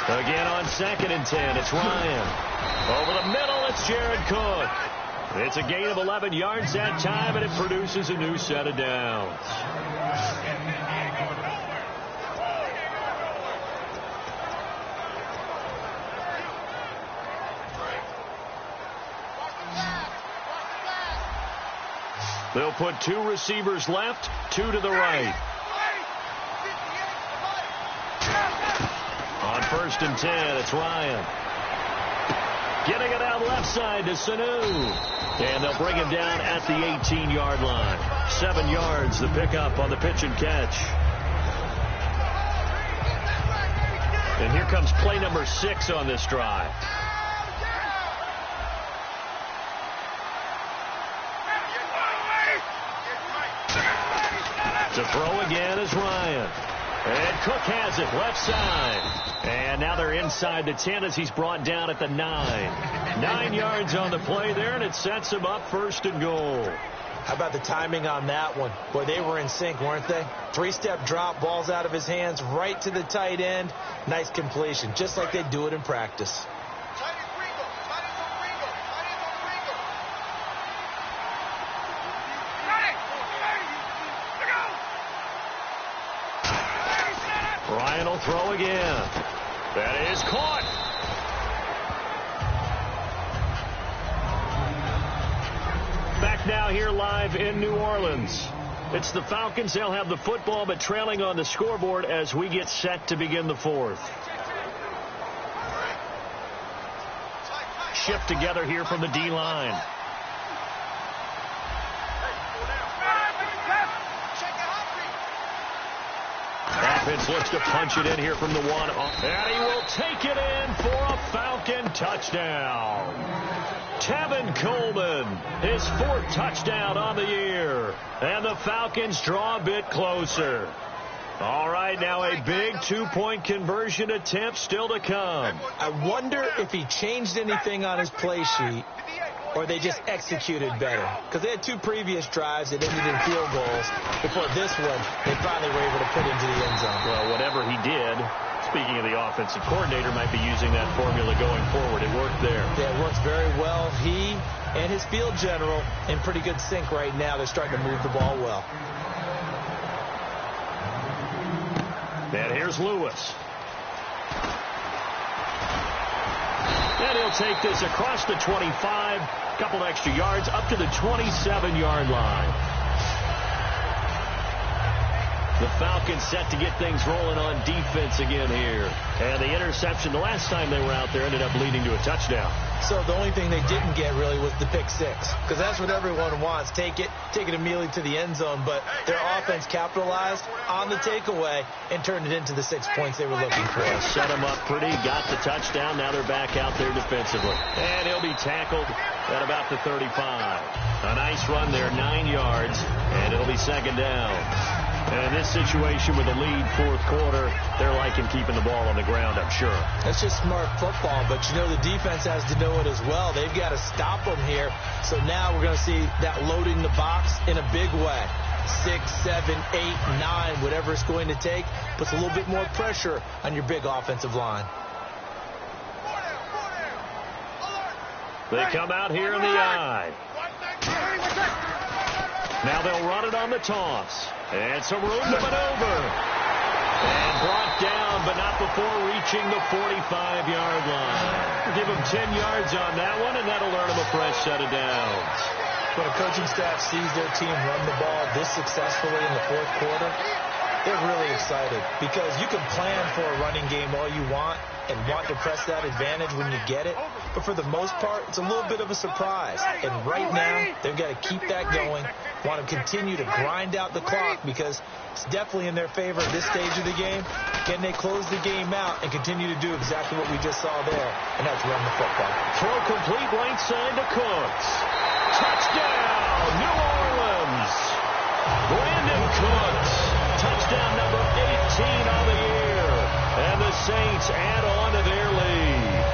Again on 2nd and 10, it's Ryan. Over the middle, it's Jared Cook. It's a gain of 11 yards that time, and it produces a new set of downs. They'll put 2 receivers left, 2 to the right. On 1st and 10, it's Ryan. Getting it out left side to Sanu. And they'll bring him down at the 18-yard line. 7 yards the pickup on the pitch and catch. And here comes play number 6 on this drive. To throw again is Ryan. And Cook has it left side. And now they're inside the 10 as he's brought down at the 9. 9 yards on the play there, and it sets him up 1st and goal. How about the timing on that one? Boy, they were in sync, weren't they? 3-step drop, balls out of his hands, right to the tight end. Nice completion, just like they do it in practice. Ryan will throw again. That is caught. Back now here live in New Orleans. It's the Falcons. They'll have the football, but trailing on the scoreboard as we get set to begin the 4th. Shift together here from the D-line. Offense looks to punch it in here from the 1. And he will take it in for a Falcon touchdown. Tevin Coleman, his 4th touchdown on the year. And the Falcons draw a bit closer. All right, now a big 2-point conversion attempt still to come. I wonder if he changed anything on his play sheet or they just executed better. Because they had 2 previous drives that ended in field goals. Before this one, they finally were able to put into the end zone. Well, whatever he did, speaking of the offensive coordinator, might be using that formula going forward. It worked there. Yeah, it works very well. He and his field general in pretty good sync right now. They're starting to move the ball well. And here's Lewis. And he'll take this across the 25, couple extra yards, up to the 27-yard line. The Falcons set to get things rolling on defense again here. And the interception the last time they were out there ended up leading to a touchdown. So the only thing they didn't get really was the pick 6. Because that's what everyone wants. Take it immediately to the end zone. But their offense capitalized on the takeaway and turned it into the 6 points they were looking for. Set them up pretty, got the touchdown. Now they're back out there defensively. And he'll be tackled at about the 35. A nice run there, 9 yards. And it'll be 2nd down. And in this situation with a lead 4th quarter, they're liking keeping the ball on the ground, I'm sure. That's just smart football, but you know the defense has to know it as well. They've got to stop them here. So now we're going to see that loading the box in a big way. 6, 7, 8, 9, whatever it's going to take, puts a little bit more pressure on your big offensive line. They come out here in the eye. Now they'll run it on the toss. And some room to maneuver. And brought down, but not before reaching the 45-yard line. Give them 10 yards on that one, and that'll earn them a fresh set of downs. When a coaching staff sees their team run the ball this successfully in the fourth quarter, they're really excited because you can plan for a running game all you want and want to press that advantage when you get it. But for the most part, it's a little bit of a surprise. And right now, they've got to keep that going, want to continue to grind out the clock because it's definitely in their favor at this stage of the game. Can they close the game out and continue to do exactly what we just saw there? And that's run the football. Throw complete right side to Cooks. Touchdown, New Orleans. Brandon Cooks. Touchdown number 18 on the year. And the Saints add on to their lead.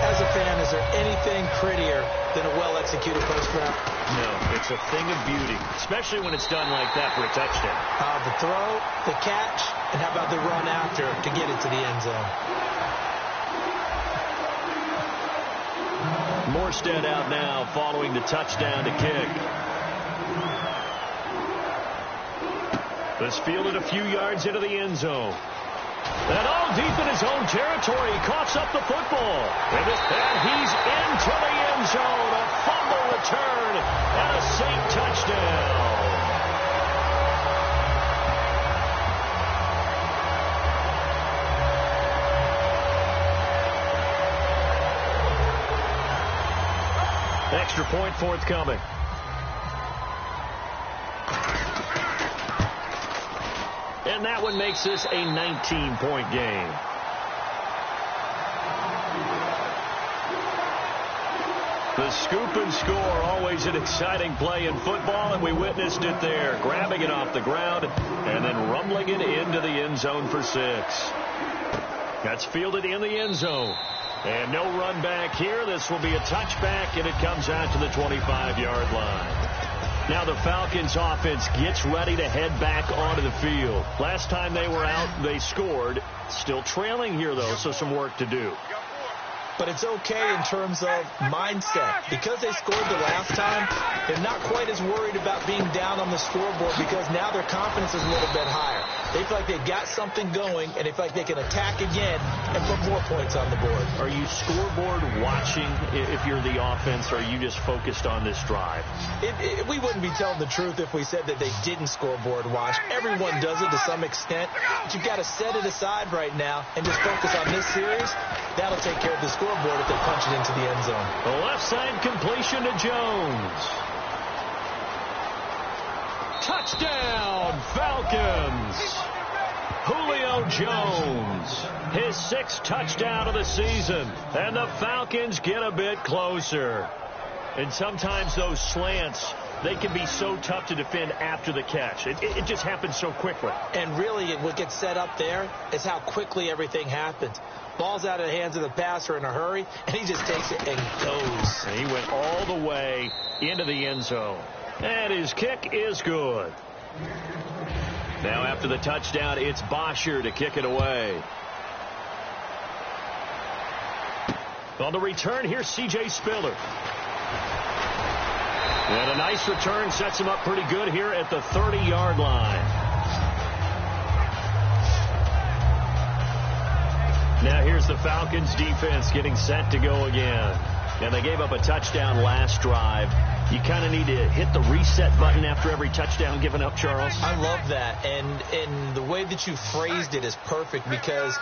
As a fan, is there anything prettier than a well-executed post route? No, it's a thing of beauty, especially when it's done like that for a touchdown. The throw, the catch, and how about the run after to get it to the end zone? Morstead out now following the touchdown to kick. This fielded a few yards into the end zone. And all deep in his own territory, he coughs up the football. And he's into the end zone. A fumble return and a Saint touchdown. Extra point forthcoming. And that one makes this a 19-point game. The scoop and score, always an exciting play in football, and we witnessed it there. Grabbing it off the ground and then rumbling it into the end zone for 6. That's fielded in the end zone. And no run back here. This will be a touchback, and it comes out to the 25-yard line. Now the Falcons offense gets ready to head back onto the field. Last time they were out, they scored. Still trailing here, though, so some work to do. But it's okay in terms of mindset. Because they scored the last time, they're not quite as worried about being down on the scoreboard because now their confidence is a little bit higher. They feel like they've got something going, and they feel like they can attack again and put more points on the board. Are you scoreboard watching if you're the offense, or are you just focused on this drive? We wouldn't be telling the truth if we said that they didn't scoreboard watch. Everyone does it to some extent, but you've got to set it aside right now and just focus on this series. That'll take care of the scoreboard if they punch it into the end zone. The left side completion to Jones. Touchdown, Falcons. Julio Jones, his 6th touchdown of the season. And the Falcons get a bit closer. And sometimes those slants, they can be so tough to defend after the catch. It just happens so quickly. And really, what gets set up there is how quickly everything happens. Ball's out of the hands of the passer in a hurry, and he just takes it and goes. And he went all the way into the end zone. And his kick is good. Now after the touchdown, it's Bosher to kick it away. On the return, here's C.J. Spiller. And a nice return sets him up pretty good here at the 30-yard line. Now here's the Falcons defense getting set to go again. And they gave up a touchdown last drive. You kind of need to hit the reset button after every touchdown given up, Charles. I love that. And the way that you phrased it is perfect because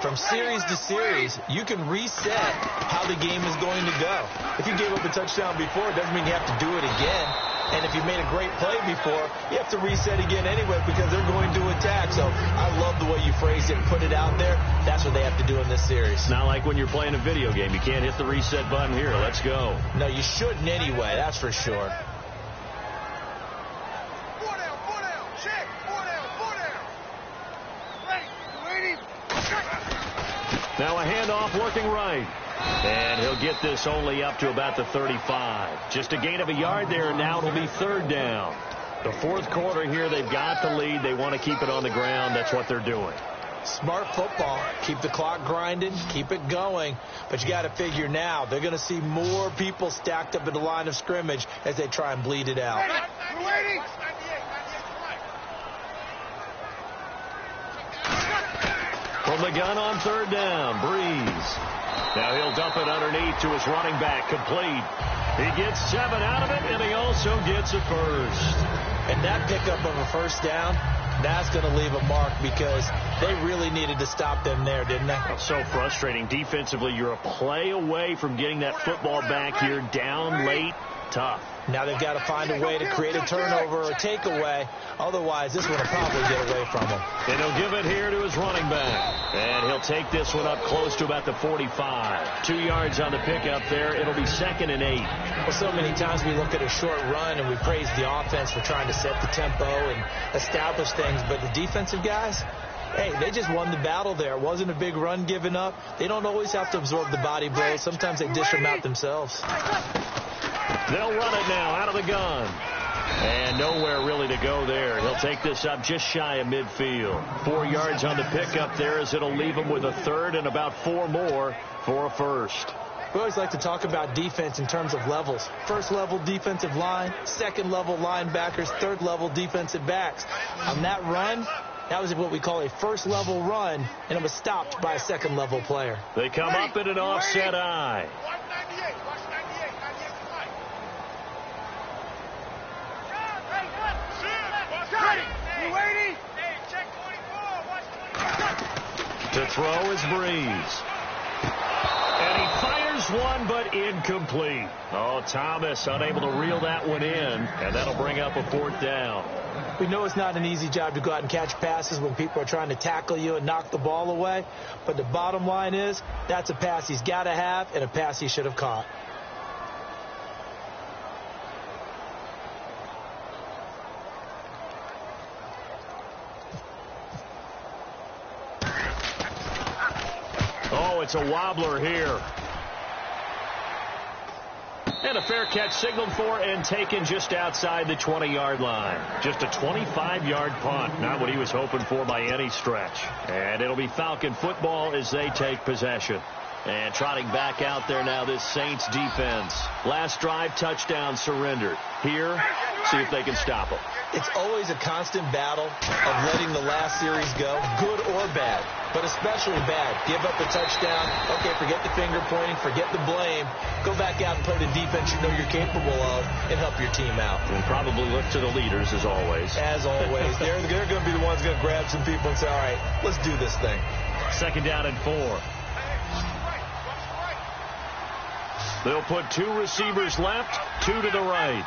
from series to series, you can reset how the game is going to go. If you gave up a touchdown before, it doesn't mean you have to do it again. And if you made a great play before, you have to reset again anyway because they're going to attack. So I love the way you phrased it and put it out there. That's what they have to do in this series. Not like when you're playing a video game. You can't hit the reset button here. Let's go. No, you shouldn't anyway. That's for sure. Now a handoff working right. And he'll get this only up to about the 35. Just a gain of a yard there, and now it'll be 3rd down. The fourth quarter here, they've got the lead. They want to keep it on the ground. That's what they're doing. Smart football. Keep the clock grinding. Keep it going. But you got to figure now, they're going to see more people stacked up in the line of scrimmage as they try and bleed it out. From the gun on third down, Breeze. Now he'll dump it underneath to his running back, complete. He gets 7 out of it, and he also gets a first. And that pickup of a first down, that's going to leave a mark because they really needed to stop them there, didn't they? That's so frustrating. Defensively, you're a play away from getting that football back here, down late, tough. Now they've got to find a way to create a turnover or takeaway. Otherwise, this one will probably get away from him. And he'll give it here to his running back. And he'll take this one up close to about the 45. 2 yards on the pickup there. It'll be 2nd and 8. Well, so many times we look at a short run and we praise the offense for trying to set the tempo and establish things. But the defensive guys, hey, they just won the battle there. It wasn't a big run given up. They don't always have to absorb the body blows. Sometimes they dish them out themselves. They'll run it now out of the gun. And nowhere really to go there. He'll take this up just shy of midfield. 4 yards on the pickup there as it'll leave him with a third and about 4 more for a first. We always like to talk about defense in terms of levels. First level defensive line, second level linebackers, third level defensive backs. On that run, that was what we call a first level run, and it was stopped by a second level player. They come up in an offset eye. To throw is Breeze. And he fires one, but incomplete. Oh, Thomas unable to reel that one in, and that'll bring up a 4th down. We know it's not an easy job to go out and catch passes when people are trying to tackle you and knock the ball away, but the bottom line is that's a pass he's got to have and a pass he should have caught. Oh, it's a wobbler here. And a fair catch signaled for and taken just outside the 20-yard line. Just a 25-yard punt. Not what he was hoping for by any stretch. And it'll be Falcon football as they take possession. And trotting back out there now, this Saints defense. Last drive, touchdown surrendered. Here, see if they can stop them. It's always a constant battle of letting the last series go, good or bad, but especially bad. Give up a touchdown. Okay, forget the finger pointing, forget the blame. Go back out and play the defense you know you're capable of and help your team out. And probably look to the leaders as always. As always. They're going to be the ones going to grab some people and say, all right, let's do this thing. 2nd down and 4. They'll put 2 receivers left, 2 to the right.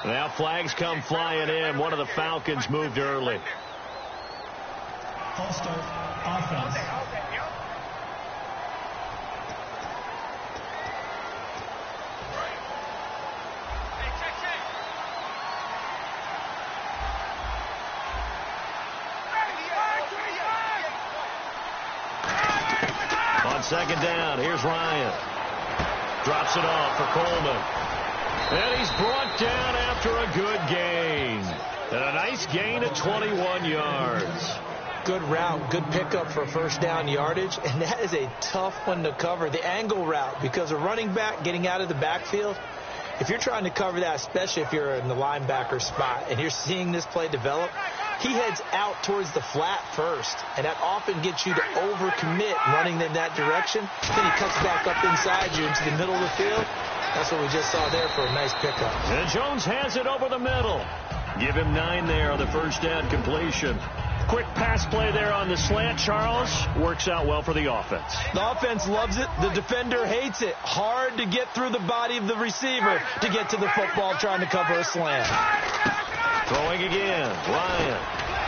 Now flags come flying in. One of the Falcons moved early. False start, offense. On 2nd down, here's Ryan. Drops it off for Coleman. And he's brought down after a good gain. And a nice gain of 21 yards. Good route, good pickup for first down yardage, and that is a tough one to cover. The angle route, because a running back getting out of the backfield, if you're trying to cover that, especially if you're in the linebacker spot and you're seeing this play develop, he heads out towards the flat first, and that often gets you to overcommit running in that direction. Then he cuts back up inside you into the middle of the field. That's what we just saw there for a nice pickup. And Jones has it over the middle. Give him 9 there on the first down completion. Quick pass play there on the slant, Charles. Works out well for the offense. The offense loves it. The defender hates it. Hard to get through the body of the receiver to get to the football trying to cover a slant. Throwing again. Ryan.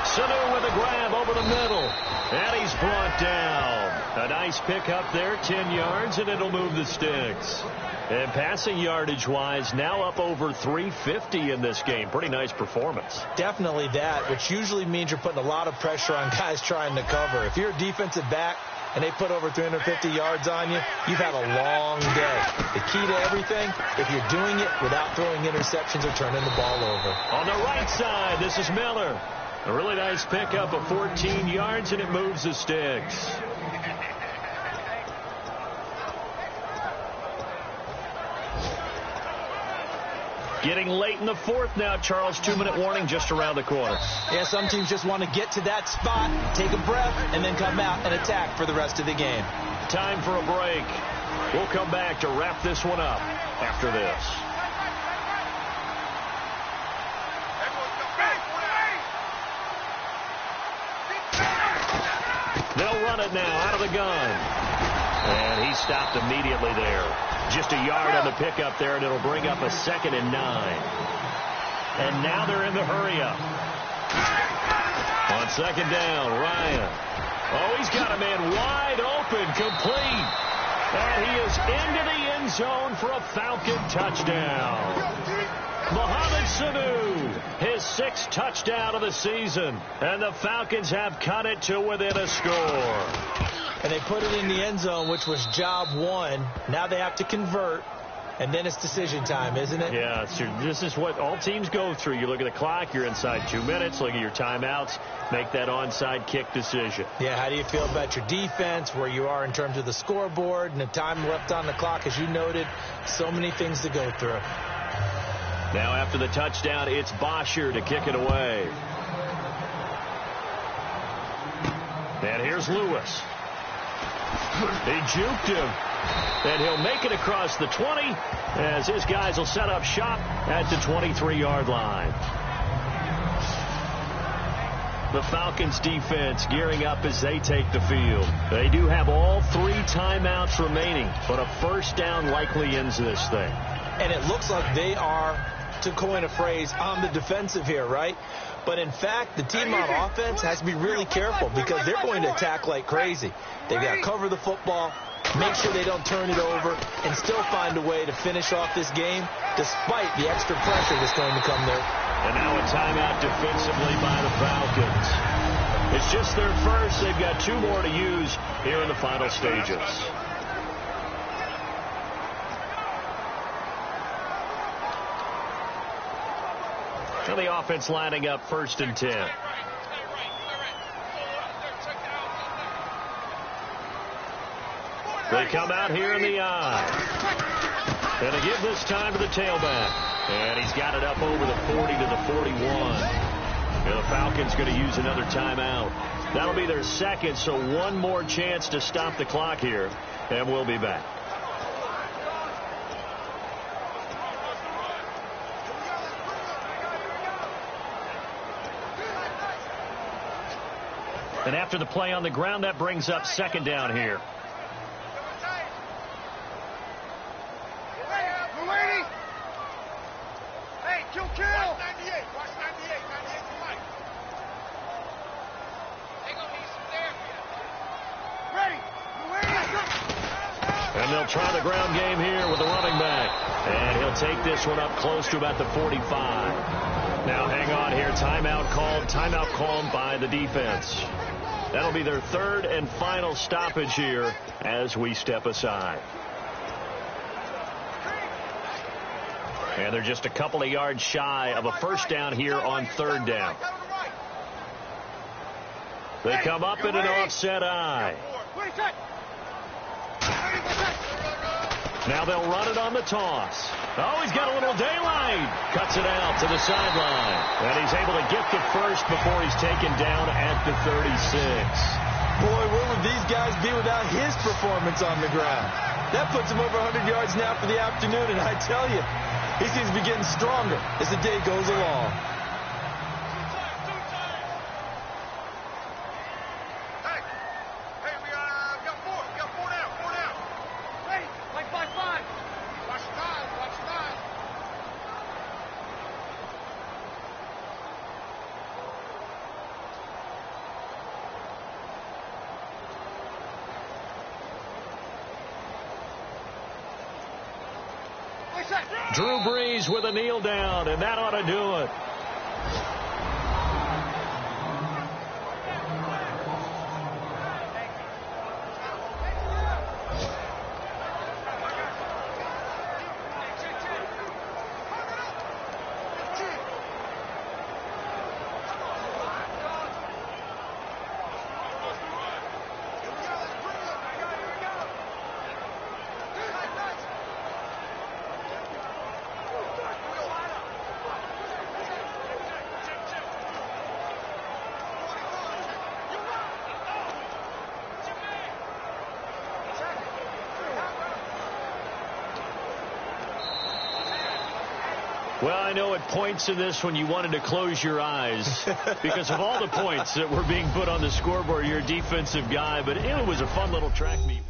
Sanu with a grab over the middle. And he's brought down. A nice pickup there, 10 yards, and it'll move the sticks. And passing yardage-wise, now up over 350 in this game. Pretty nice performance. Definitely that, which usually means you're putting a lot of pressure on guys trying to cover. If you're a defensive back and they put over 350 yards on you, you've had a long day. The key to everything, if you're doing it without throwing interceptions or turning the ball over. On the right side, this is Miller. A really nice pickup of 14 yards, and it moves the sticks. Getting late in the fourth now, Charles. 2-minute warning just around the corner. Yeah, some teams just want to get to that spot, take a breath, and then come out and attack for the rest of the game. Time for a break. We'll come back to wrap this one up after this. They'll run it now out of the gun. And he stopped immediately there. Just a yard on the pickup there, and it'll bring up a 2nd and 9. And now they're in the hurry-up. On 2nd down, Ryan. Oh, he's got a man wide open, complete. And he is into the end zone for a Falcon touchdown. Mohamed Sanu, his 6th touchdown of the season. And the Falcons have cut it to within a score. And they put it in the end zone, which was job 1. Now they have to convert, and then it's decision time, isn't it? Yeah, this is what all teams go through. You look at the clock, you're inside 2 minutes, look at your timeouts, make that onside kick decision. Yeah, how do you feel about your defense, where you are in terms of the scoreboard, and the time left on the clock, as you noted, so many things to go through. Now after the touchdown, it's Bosher to kick it away. And here's Lewis. He juked him, and he'll make it across the 20 as his guys will set up shop at the 23-yard line. The Falcons defense gearing up as they take the field. They do have all 3 timeouts remaining, but a first down likely ends this thing. And it looks like they are, to coin a phrase, on the defensive here, right? But in fact, the team on offense has to be really careful because they're going to attack like crazy. They've got to cover the football, make sure they don't turn it over, and still find a way to finish off this game despite the extra pressure that's going to come there. And now a timeout defensively by the Falcons. It's just their first. They've got 2 more to use here in the final stages. So the offense lining up 1st and 10. They come out here in the eye. And they give this time to the tailback. And he's got it up over the 40 to the 41. And the Falcons going to use another timeout. That'll be their 2nd, so 1 more chance to stop the clock here. And we'll be back. And after the play on the ground, that brings up 2nd down here. And they'll try the ground game here with the running back. And he'll take this one up close to about the 45. Now hang on here. Timeout called by the defense. That'll be their 3rd and final stoppage here as we step aside. And they're just a couple of yards shy of a first down here on 3rd down. They come up in an offset eye. Now they'll run it on the toss. Oh, he's got a little daylight. Cuts it out to the sideline. And he's able to get the first before he's taken down at the 36. Boy, where would these guys be without his performance on the ground? That puts him over 100 yards now for the afternoon, and I tell you, he seems to be getting stronger as the day goes along. Drew Brees with a kneel down, and that ought to do it. Well, I know at points in this when you wanted to close your eyes because of all the points that were being put on the scoreboard, you're a defensive guy, but it was a fun little track meet.